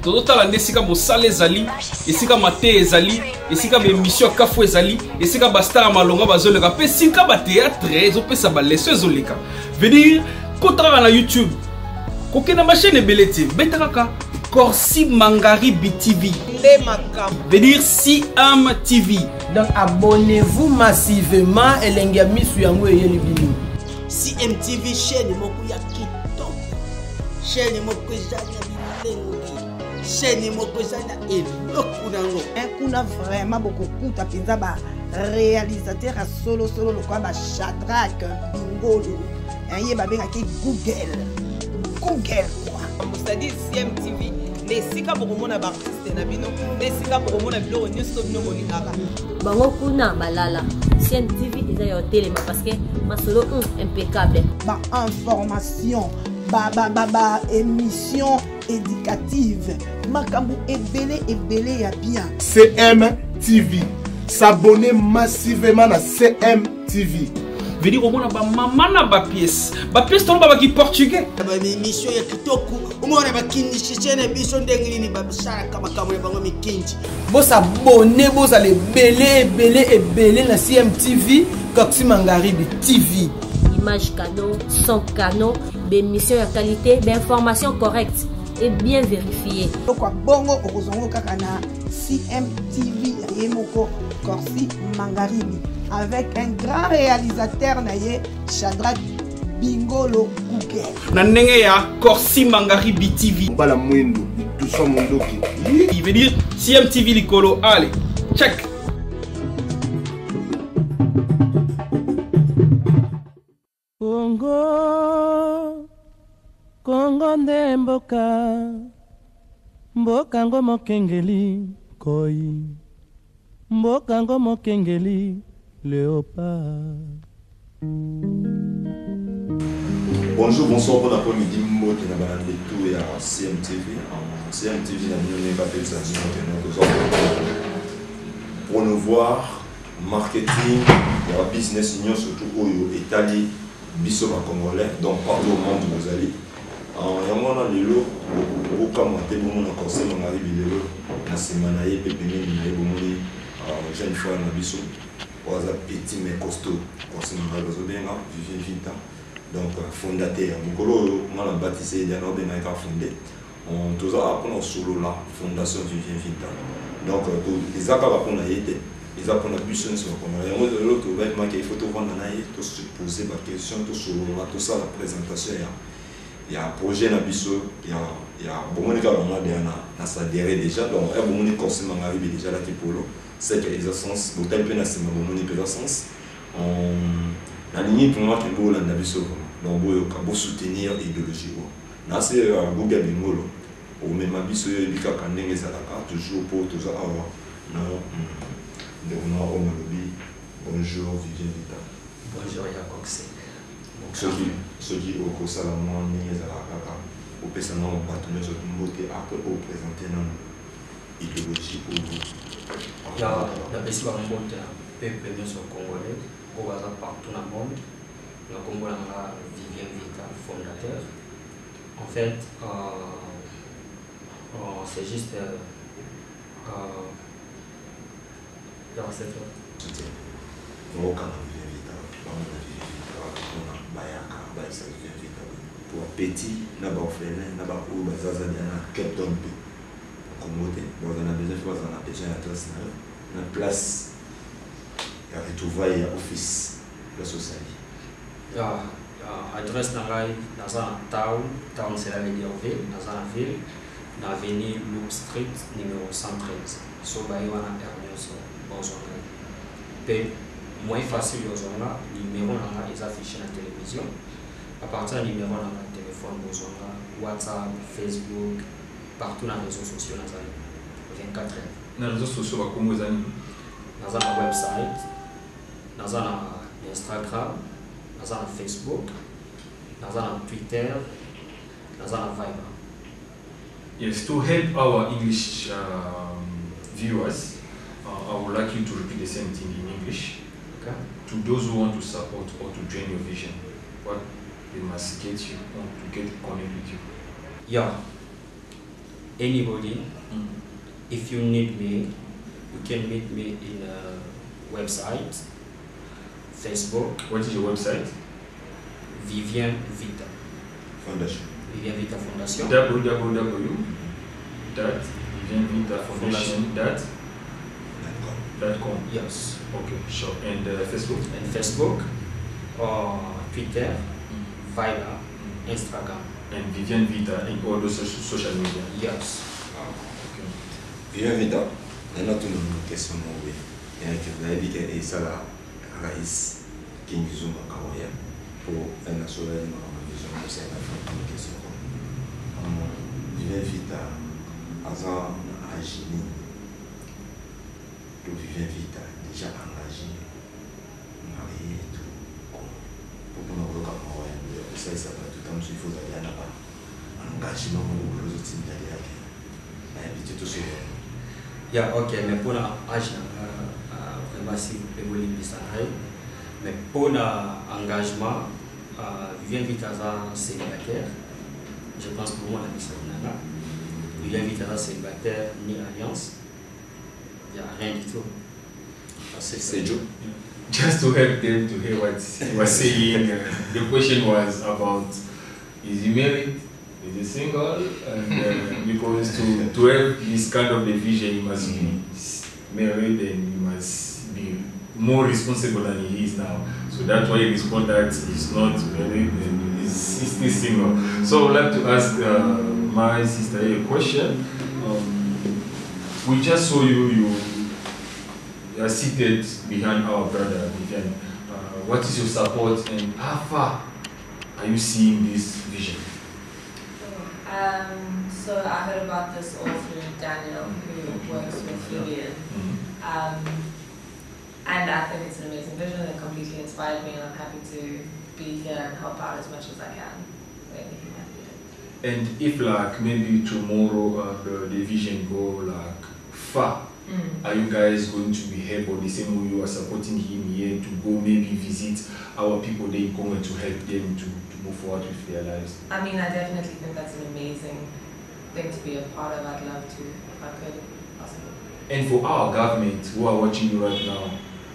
tozotala nde esika mosala ezali, esika mate ezali, esika baémission ya kafu ezali, esika bastar ya malonga bazoleka mpe esika bateatre ezopesa baleso ezoleka. Venir kotaka na YouTube kokenda bachaîne ebele te beta kaka Corsi Mangaribi TV. Venir CM TV. Donc abonnez-vous massivement et l'engamisu yango eyeli bino. CM TV chaîne moko ya kitoko. Chaîne moko ezali bilengi. Chaîne moko ezali eloko nango. Kuna vraiment beaucoup kuta penza ba réalisateur à solo le quoi ba Shadrack Bingolo. Aye ba benga ki Google quoi. C'est-à-dire CM TV. Les sika bokomona ba artiste na bino, les sika bokomona biloko nyonso bino molingaka. Bango kuna balala. CM TV eza yo telema parce que masolo impeccable. Ba information, ba émission éducative. Makambu ebele ya bien. CM TV. S'abonner massivement à CM TV. Venir au monde ba maman na ba pièce tolo ba ki portugais ba émission ya kitoko umona ba kindishi chaîne biso ndengini ni ba bisara kama ya bango mikinji Bo s'abonner bo za ebele na CM TV Corsi Mangaribi TV. Image canon, son canon, d'émission de qualité, d'informations correctes et bien vérifiées. Quoi bongo okozongo kaka na CM TV yemoko Corsi Mangaribi avec un grand réalisateur naye Shadrack Bingolo Google. Na ndenge ya Corsi Mangaribi TV. Bala mwendo tout ça mondoki. Il veut dire CM TV likolo. Allez, check. Kongo nde mboka ngo mokengeli koi mboka ngo mokengeli léopard. Bonjour, bonsoir, bon après-midi, moi qui n'ai pas de tout et à CMTV. CMTV, n'a pas fait ça, promouvoir, marketing, business union, surtout au Italie, Bissoma Congolais, donc partout au monde vous allez. Il y a un lelo, au Kamate, bon, on a conseillé mon arrivé lelo, la semaine, il y a des jeune fois dans Bissoma. Petit mais costaud, Vivien Vita, donc fondateur. Mukolo, on a baptisé d'un ordre de fondé. On tous a appris solo la fondation Vivien Vita. Donc, les accords qu'on a été, les accords qu'on a pu se faire. L'autre, il faut tout vendre, tout se poser la question, tout ça, la présentation. Il y a un projet dans Bissau, il y a beaucoup de gens qui ont adhéré déjà, donc il y a beaucoup de conseils qui arrivent déjà là pour l'eau. C'est que l'exercice, vous avez une exercice, la ligne pour moi qui est beau là, donc vous soutenir l'idéologie. Là c'est Google Bingolo, ou même Bissau, il y a toujours pour toujours avoir bonjour Vivien Vita. Bonjour Yacoxé. Ceux qui ont fait ça, au personnel, on va tenir sur une beauté après au présenter dans l'idéologie. Il y a la question de peuple congolais, au hasard partout dans le monde. Le Congo a Vivien Vita, fondateur. En fait, c'est juste dans cette pour petit, n'a pas orphelin, n'a pas où bazaza na Captain P. Comme on a besoin de la place, il y a retrouvailles office la société. Adresse dans la town c'est la ville, dans la ville, dans l'avenue Loop Street numéro 113. So baïwana Hermios Bozonga. Puis moins facile Bozonga, numéro est affiché dans la télévision. À partir du numéro dans le téléphone Bozonga, WhatsApp, Facebook, partout dans les réseaux sociaux dans 24 heures. Dans les réseaux sociaux, comment vous allez? Dans un website, dans un Instagram, dans un Facebook, dans un Twitter, dans un Viber. Yes, to help our English viewers, I would like you to repeat the same thing in English. Okay. To those who want to support or to join your vision, what they must get you on to get connected with you. Yeah. anybody. If you need me, you can meet me in a website, Facebook. What is your website? Vivien Vita Foundation. Vivien Vita Foundation. www.vivienvitafoundation.com. Yes. Okay, sure. And Facebook? And Facebook, Twitter, Viber, Instagram. And Vivien Vita in all those social media? Yes. Okay. Vivien Vita, il y a tout le monde qui est sur mon web. Il y a qui est ça là, Raïs, qui nous zoom à Kawaii, pour un national de ma vision de cette question. Vivien Vita, Azan Agini, le Vivien Vita, déjà engagé, marié et tout. Pour qu'on ait le cas de Kawaii, ça va tout le temps, il faut aller là-bas. Engagement, les autres types d'aller. Yeah, ok, mais pour l'âge, vraiment si vous pouvez vous ça, mais pour l'engagement, Vivien Vita célibataire, je pense que moi, la mission Vivien Vita célibataire, ni alliance, il n'y a rien du tout. C'est Joe. Just to help them to hear what he was saying, the question was about, is he married? Is he single? And because to have this kind of division, he must be married and he must be more responsible than he is now. So that's why he responded that he's not married and he's still single. So I would like to ask my sister a question. We just saw you are seated behind our brother Vivien. What is your support and how far are you seeing this vision? So I heard about this all through Daniel, who works with Vivian. And I think it's an amazing vision and it completely inspired me, and I'm happy to be here and help out as much as I can with anything I need. And if like maybe tomorrow the vision go like far, are you guys going to be able, the same way you are supporting him here, to go maybe visit our people they going to help them to move forward with their lives? I mean, I definitely think that's an amazing thing to be a part of. I'd love to, if I could, possibly. And for our government who are watching you right now,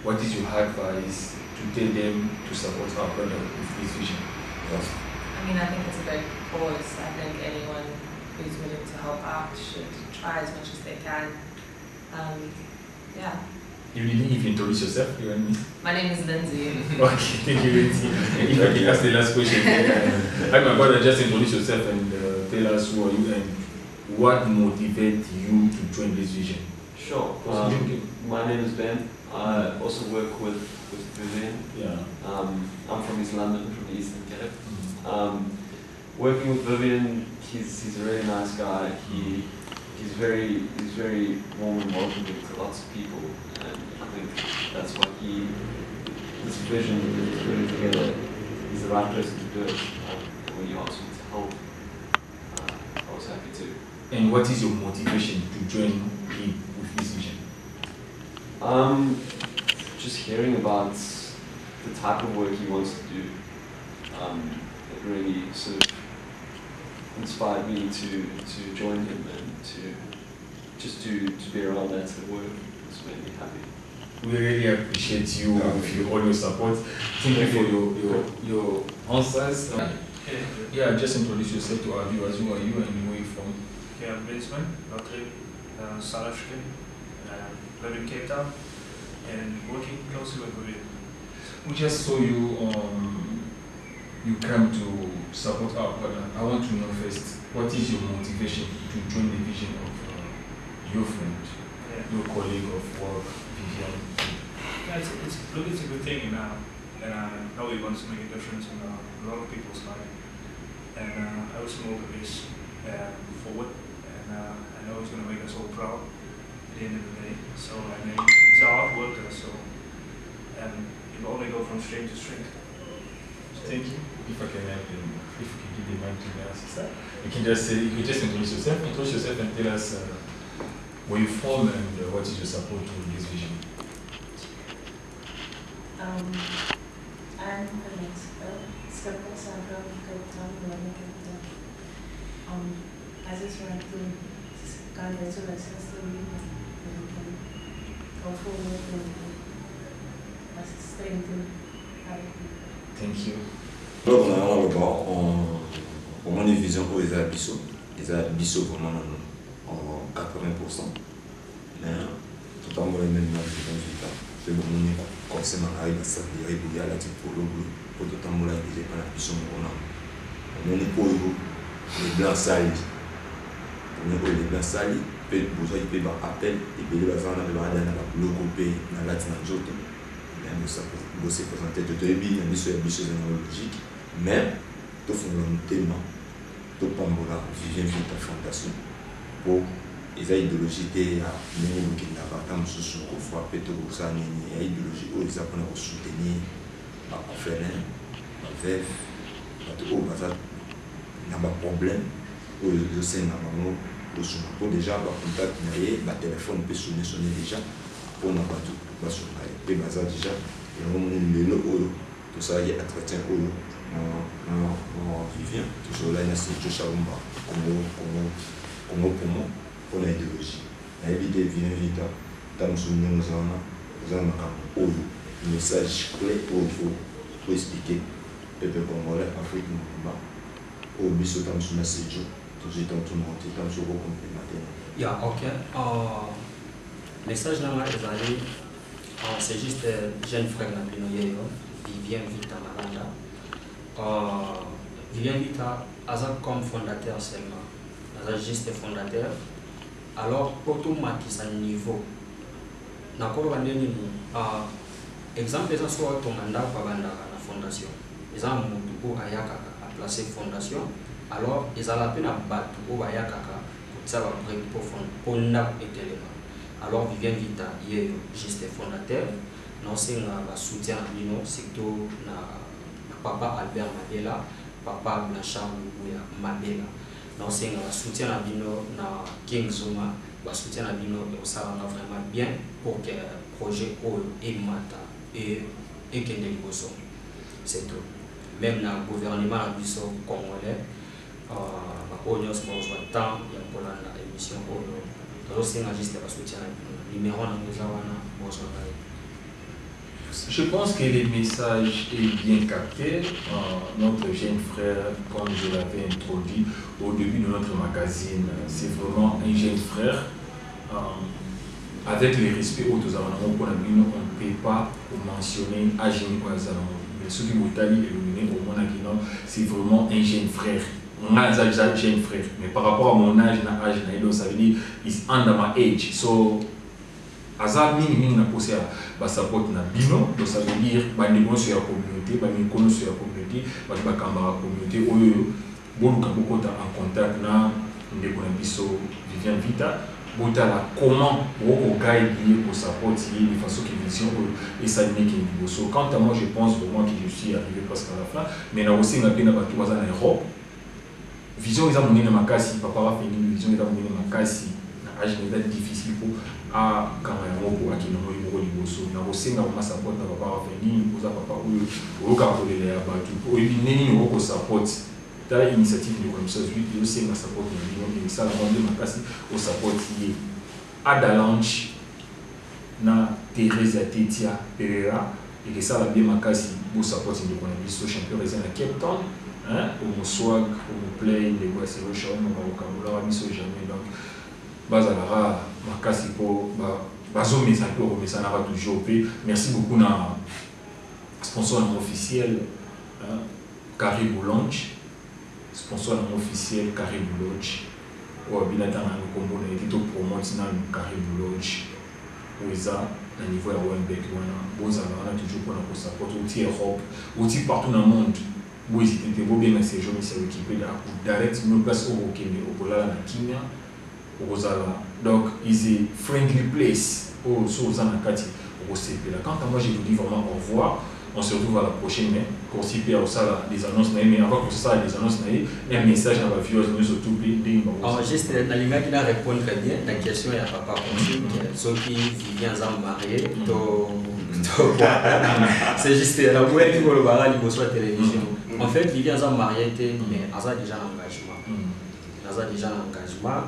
what is your advice to tell them to support our brother with this vision? Yes. I mean, I think it's a great cause. I think anyone who's willing to help out should try as much as they can. Yeah. You didn't even introduce yourself, you and me? My name is Lindsay. Okay, thank you, Lindsay. If I can ask the last question. Hi, my brother, just introduce yourself and tell us who are you and what motivates you to join this vision? Sure. My name is Ben. I also work with Vivian. Yeah. I'm from East London, from the Eastern Cape. Working with Vivian, he's a really nice guy. He's very warm and welcoming to lots of people, and I think that's why this vision that he's putting together, he's the right person to do it. And when you asked me to help, I was happy to. And what is your motivation to join him with this vision? Just hearing about the type of work he wants to do, it really sort of inspired me to join him and to be around that sort of work. It's made me happy. We really appreciate you with all your support. Thank you for your answers. Yeah, just introduce yourself to our viewers. Who are you and where are you from? Okay, I'm Winsman, Notre South African, live in Cape Town, and working closely with Vivian. We just saw you you come to support our brother. I want to know first, what is your motivation to join the vision of your friend, your colleague of work, Vivian? Yeah, it's a good thing, and I know he wants to make a difference in a lot of people's lives. And I was motivated forward, and I know he's going to make us all proud at the end of the day. So, and he's a hard worker, so you only go from strength to strength. Thank you. If I can help him, if you can give the mic to the sister, you can just introduce yourself and tell us where you're from and what is your support to this vision. I'm from Mexico, Scarborough, Cape Town, I just wanted to can get to access the media and we can go forward and strengthen our people. Thank you. Donc on a le bas, on a une vision pour les abyssos. Les abyssos vraiment en 80%. Mais tout en voyant même dans le c'est bon, on est consciemment arrivé à ça, il y a eu la type pour le boulot, pour tout en voyant les abyssos. On est pour les blancs salis. On est pour les blancs salis. Il peut y avoir appel, et puis il va y avoir un logo pays dans la Tinanjoto. Vous se présentez de deux billes, il y a des choses logiques, mais tout le thème, tout le monde vient de la fondation pour les idéologies à mener qui n'a pas tant de sous au foie, peut-être que ça n'y a idéologie où ils apprennent à soutenir, à faire un veuve, à tout bazar, n'a pas de problème, où le sein n'a pas de sous. Pour déjà avoir contact, le téléphone peut sonner déjà pour n'a pas tout. Parce que bazar déjà. Et on est le tout ça y est entretien en vivant toujours là il y a ce que charbon comment on a idéologie la vie vient vite dans ce nous avons un message clé pour expliquer peuple congolais Afrique mouvement au biso dans ce message tout de dans tout le monde dans ce complémentaire il y a aucun message là c'est juste jeune frère Nabino Vivien Vita Maranda. Vivien Vita, comme fondateur seulement, juste fondateur. Alors, pour tout match à niveau, exemple, les gens ton mandat pour la fondation. Les gens ont placé fondation. Alors, ils ont la peine à battre pour Ayaka pour n'a été là. Alors, Vivien Vita, il est juste fondateur. Nous avons soutien à nous, surtout papa Albert Mabela, papa Blanchard Mabela. Nous avons soutien à nous, King Zuma, soutien à nous, ça va vraiment bien pour que le projet et Mata et Kendel Bosso. C'est tout. Même dans le gouvernement congolais, on a tant pour l'émission. Je pense que le message est bien capté. Notre jeune frère, comme je l'avais introduit au début de notre magazine, c'est vraiment un jeune frère. Avec le respect aux deux on ne peut pas mentionner Agini Kwazalon. Mais ceux qui m'ont illuminé au Monakino, c'est vraiment un jeune frère. Moi, j'ai un jeune frère, mais par rapport à mon âge, ça veut dire is under my age. So, Azar mini na posé à support na bino, donc ça veut dire bah les sur la communauté, bah les connaissent sur la communauté, bah les camarades communauté, oyo bon quand en contact na des biso Vivien Vita, botala comment au guide pour support de façon qui vision et ça n'est qu'un niveau. So, quant à moi, je pense vraiment que je suis arrivé presque à la fin, mais na aussi na pena batu bazana Europe. Vision eza monene makasi papa va finir vision eza monene makasi na âge est difficile pour a kama ya moko akina moyi moko liboso na kosenga ko support na papa va finir poza papa oyo ka kolela ya batu po ebi neni no ko support ta initiative de comme ça yo senga support na bino et ça la monene makasi au support yi Ada Launch na Teresa Tetia Pereira et que ça la bien makasi pour support de kona biso champion résident à Cape Town. Au swag, au play, les gars, c'est le show, on va au Cameroun, on jamais. Donc, Bazalara, Marcasi pour Bazo, mais ça n'a pas toujours fait. Merci beaucoup à sponsor officiel, Caribou Launch, sponsor officiel Caribou Launch. Ou bien dans le Congo, on a été promoté dans Caribou Launch. Où ils ont un niveau de Wenbeck, on a toujours pour nous support, outil Europe, outil partout dans le monde. Oui, c'était bien mais ces gens qui sont équipés d'arrêt nous place au Kenya au Bola na Kenya au Zala donc is a friendly place au Sozana Kati au CP là quand moi je vous dis vraiment au revoir on se retrouve à la prochaine mais pour CP au Sala des annonces mais avant que ça des annonces un message à la viewers nous surtout des juste la ligne qui répond très bien la question est à papa ceux qui vivent ensemble mariés c'est juste la boîte qui le barrage il reçoit télévision. En fait, Vivien a marié, mais il a déjà un engagement. Il a déjà un engagement.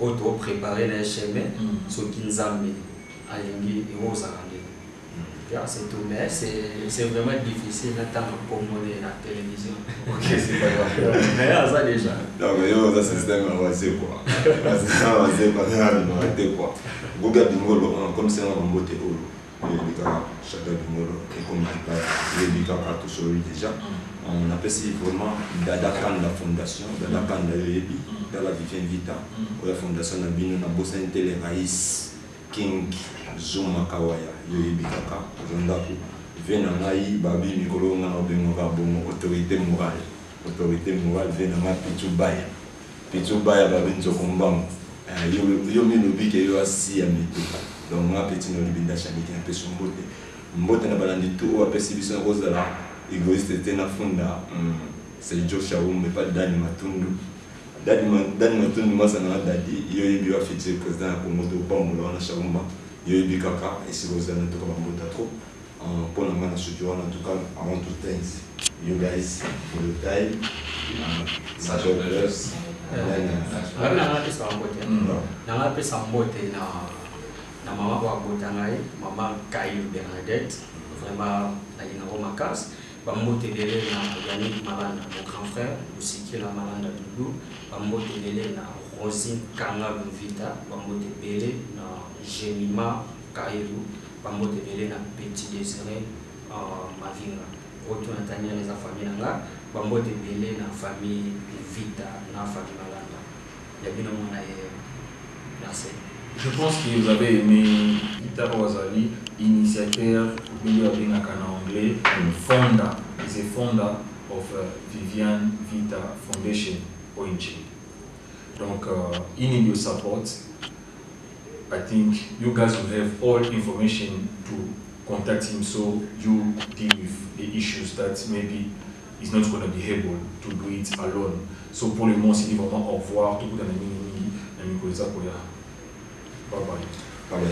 auto préparer les chemins ce qui nous amène à l'ingé et aux c'est tout, mais c'est vraiment difficile d'attendre pour monter la télévision. Ok, c'est pas grave. Mais ça déjà. Donc, il y a un système avancé quoi. Un système avancé quoi. Google Bingolo, comme c'est un beauté au Chadra Bingolo, et comme il y a tout sur lui déjà. On apprécie vraiment Dadakan la fondation, Dadakan la Yoyebi, dans la Vivien Vita, la fondation de Bino, na Bossa Intele Raïs, King, Zuma Kawaya, Yoyebi Kaka, Zondaku, Venangaï, Babi Mikolo, Nanobenga, Bon, autorité morale, Venanga Pichubaya, Pichubaya, Babin Zokombang, Yomi Lobike, Yoasi Amito, donc moi, petit Nolibinda Chamiki, un peu son beauté. Mbote na balandi tout, ou apesi biso Rosala. Égoïste était na funda, c'est Joe Shaoum, mais pas Dani Matundu. Dani Matundu, moi, ça n'a pas dit. Il y a eu un futur président à Komodo, pas au Moulin, à Shaouma. Il y a eu Kaka, et si vous avez un truc comme ça, trop. Pour la main, structure, en tout cas, avant tout things. You guys, for the time, Sacha Plus. Na maman wa botangai, maman Kaïl Bernadette, vraiment la Linaro Makas. Bambote Dele na Yannick Malanda, mon grand frère, aussi qui est la Malanda Doudou. Bambote Dele na Rosine Kanga Vita, Bambote Dele na Jemima Kairou, Bambote Dele na Petit Désiré Mavinga. Retour à Tania les familles Nanga, Bambote Dele na famille Vita, na famille Malanda. Il y a bien un monde merci. Je pense que vous avez aimé Vita Rosali, initiateur, milieu en anglais, founder, is a founder of Vivian Vita Foundation, ONG. Donc, he need your support. I think you guys will have all information to contact him so you deal with the issues that maybe he's not going to be able to do it alone. So, pour le moment, c'est vraiment au revoir, tout le monde a mis bye bye.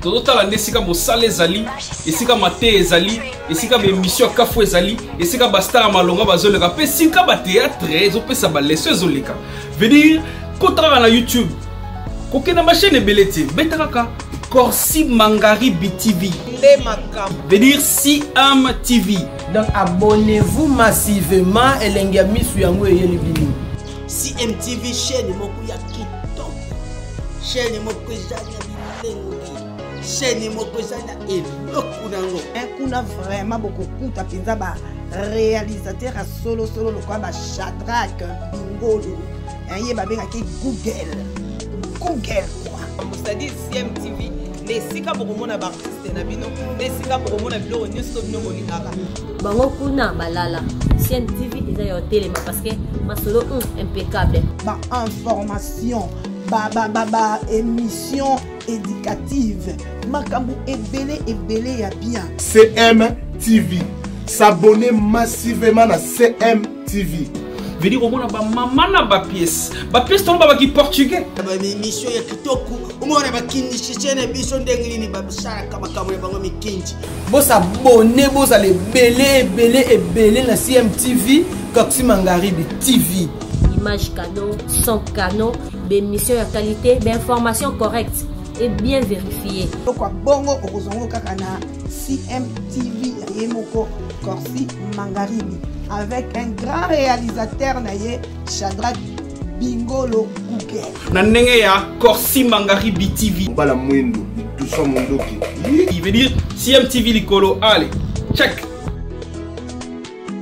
tozotala nde esika mosala ezali, esika mate ezali, esika baémission ya kafu ezali, esika bastar ya malonga bazoleka mpe esika bateatre ezopesa baleso ezoleka. Venir kotaka na YouTube kokenda bachaîne ebele te, beta kaka Corsi Mangaribi TV. Venir CM TV. Donc abonnez-vous massivement et l'engamisu yango eyeli bini. CM TV chaîne moko ya kitoko. Chaîne moko ezali bilengi. Chaîne moko ezali eloko nango. Kuna vraiment beaucoup kuta penza ba réalisateur à solo le quoi ba Shadrack Bingolo. Aye ba benga ki Google quoi. C'est-à-dire CM TV. Nesika bokomona ba artiste na bino, nesika bokomona biloko nyonso bino molingaka. Bango kuna balala. CM TV eza yo telema parce que masolo impeccable. Ba information, ba émission éducative. Makambu ebele ya bien. CM TV. S'abonner massivement à CM TV. Venir au monde ba maman na ba pièce ton ba qui portugais ba émission ya kitoko umona ba kindishi chene biso ndengini ba bisara kama ya bango mikinji Bos abonner bos aller belé na CM TV Corsi Mangaribi TV. Image canon, son canon, émission de qualité, d'information correcte et bien vérifiée. Quoi bongo okozongo kaka na CM TV yemoko Corsi Mangaribi avec un grand réalisateur naye Shadrack Bingolo Kuke. Na ndenge ya Corsi Mangaribi TV. Bala mwendo, tout ça mon doki. Il veut dire CM TV likolo, allez, check.